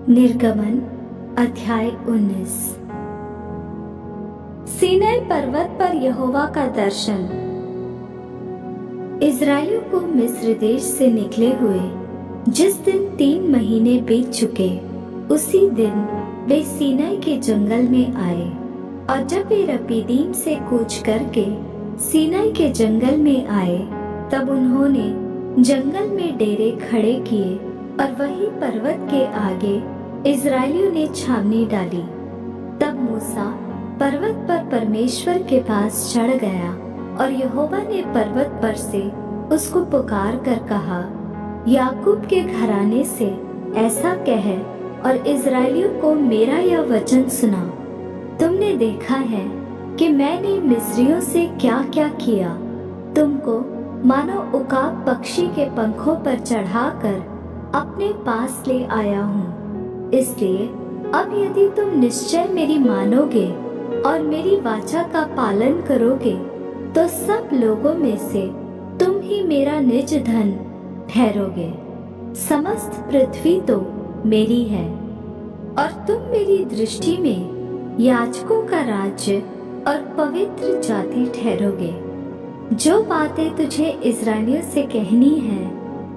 निर्गमन अध्याय 19। सीनै पर्वत पर यहोवा का दर्शन। इस्राएलियों को मिस्र देश से निकले हुए जिस दिन 3 महीने बीत चुके, उसी दिन वे सीनै के जंगल में आए। और जब वे रपीदीम से कूच करके सीनै के जंगल में आए, तब उन्होंने जंगल में डेरे खड़े किए और वही पर्वत के आगे इस्राएलियों ने छावनी डाली। तब मूसा पर्वत पर परमेश्वर के पास चढ़ गया और यहोवा ने पर्वत पर से उसको पुकार कर कहा, याकूब के घराने से ऐसा कह और इस्राएलियों को मेरा यह वचन सुना। तुमने देखा है कि मैंने मिस्रियों से क्या क्या किया। तुमको मानो उकाब पक्षी के पंखों पर चढ़ाकर अपने पास ले आया हूँ। इसलिए अब यदि तुम निश्चय मेरी मानोगे और मेरी वाचा का पालन करोगे, तो सब लोगों में से तुम ही मेरा निज धन ठहरोगे। समस्त पृथ्वी तो मेरी है और तुम मेरी दृष्टि में याजकों का राज्य और पवित्र जाति ठहरोगे। जो बातें तुझे इस्राएलियों से कहनी है,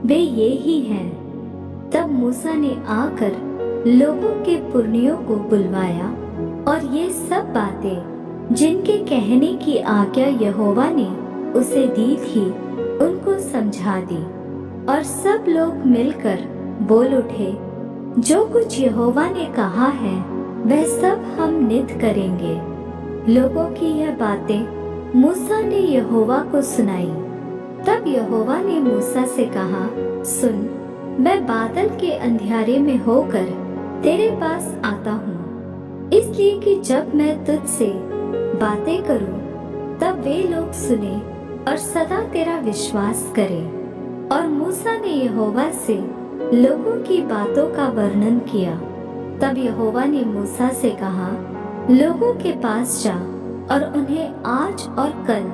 वे ये ही हैं। तब मूसा ने आकर लोगों के पुरनियों को बुलवाया और ये सब बातें जिनके कहने की आज्ञा यहोवा ने उसे दी थी, उनको समझा दी। और सब लोग मिलकर बोल उठे, जो कुछ यहोवा ने कहा है वह सब हम नित करेंगे। लोगों की यह बातें मूसा ने यहोवा को सुनाई। तब यहोवा ने मूसा से कहा, सुन, मैं बादल के अंधियारे में होकर तेरे पास आता हूँ, इसलिए कि जब मैं तुझसे बातें करूँ, तब वे लोग सुने और सदा तेरा विश्वास करें। और मूसा ने यहोवा से लोगों की बातों का वर्णन किया। तब यहोवा ने मूसा से कहा, लोगों के पास जा और उन्हें आज और कल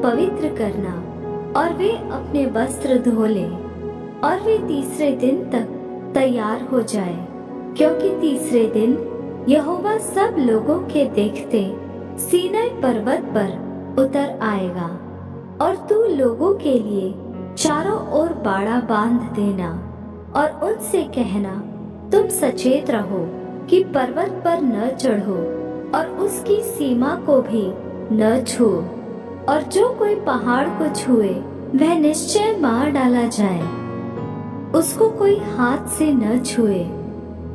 पवित्र करना, और वे अपने वस्त्र धो लें और वे तीसरे दिन तक तैयार हो जाए, क्योंकि तीसरे दिन यहोवा सब लोगों के देखते सीनै पर्वत पर उतर आएगा। और तू लोगों के लिए चारों ओर बाड़ा बांध देना और उनसे कहना, तुम सचेत रहो कि पर्वत पर न चढ़ो और उसकी सीमा को भी न छुओ। और जो कोई पहाड़ को छुए वह निश्चय मार डाला जाए। उसको कोई हाथ से न छुए।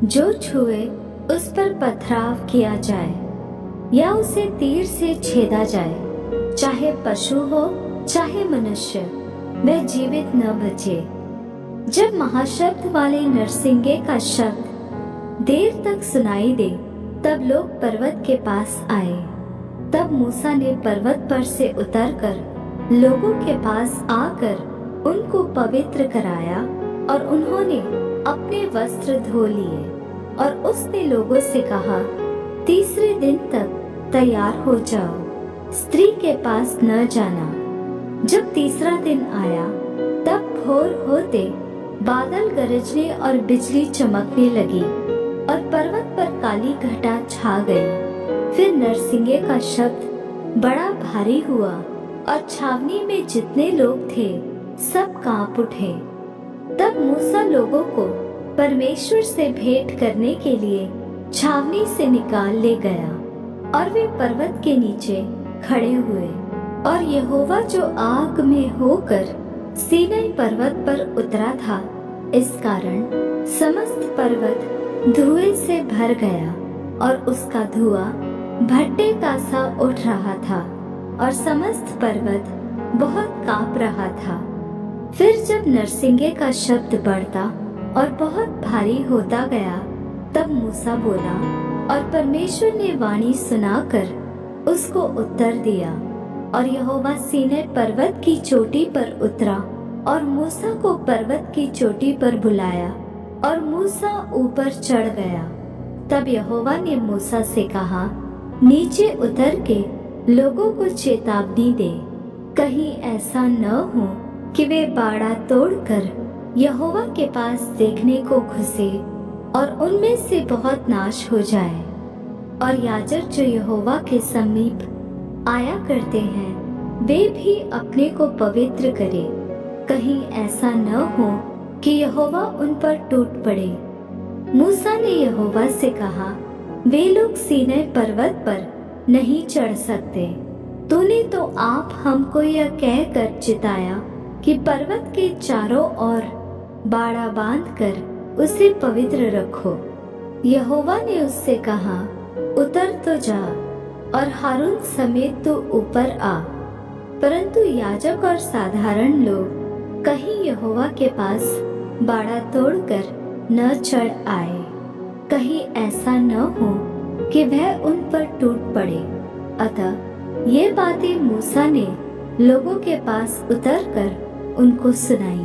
जो छुए उस पर पथराव किया जाए या उसे तीर से छेदा जाए। चाहे पशु हो चाहे मनुष्य, वह जीवित न बचे। जब महाशब्द वाले नरसिंगे का शब्द देर तक सुनाई दे, तब लोग पर्वत के पास आए। तब मूसा ने पर्वत पर से उतरकर लोगों के पास आकर उनको पवित्र कराया और उन्होंने अपने वस्त्र धो लिए। और उसने लोगों से कहा, तीसरे दिन तक तैयार हो जाओ, स्त्री के पास न जाना। जब तीसरा दिन आया, तब भोर होते बादल गरजने और बिजली चमकने लगी और पर्वत पर काली घटा छा गई। फिर नरसिंगे का शब्द बड़ा भारी हुआ और छावनी में जितने लोग थे सब कांप उठे। तब मूसा लोगों को परमेश्वर से भेंट करने के लिए छावनी से निकाल ले गया और वे पर्वत के नीचे खड़े हुए। और यहोवा जो आग में होकर सीनै पर्वत पर उतरा था, इस कारण समस्त पर्वत धुएं से भर गया और उसका धुआं भट्टे का सा उठ रहा था और समस्त पर्वत बहुत कांप रहा था। फिर जब नरसिंगे का शब्द बढ़ता और बहुत भारी होता गया, तब मूसा बोला और परमेश्वर ने वाणी सुनाकर उसको उत्तर दिया। और यहोवा सीनै पर्वत की चोटी पर उतरा और मूसा को पर्वत की चोटी पर बुलाया और मूसा ऊपर चढ़ गया। तब यहोवा ने मूसा से कहा, नीचे उतर के लोगों को चेतावनी दे, कहीं ऐसा न हो कि वे बाड़ा तोड़कर यहोवा के पास देखने को घुसे और उनमें से बहुत नाश हो जाए। और याजक जो यहोवा के समीप आया करते हैं वे भी अपने को पवित्र करें, कहीं ऐसा न हो कि यहोवा उन पर टूट पड़े। मूसा ने यहोवा से कहा, वे लोग सीनै पर्वत पर नहीं चढ़ सकते। तूने तो आप हमको यह कहकर चिताया कि पर्वत के चारों ओर बाड़ा बांधकर उसे पवित्र रखो। यहोवा ने उससे कहा, उतर तो जा और हारून समेत तो ऊपर आ, परंतु याजक और साधारण लोग कहीं यहोवा के पास बाड़ा तोड़कर न चढ़ आए, कहीं ऐसा न हो कि वह उन पर टूट पड़े। अतः ये बातें मूसा ने लोगों के पास उतरकर उनको सुनाई।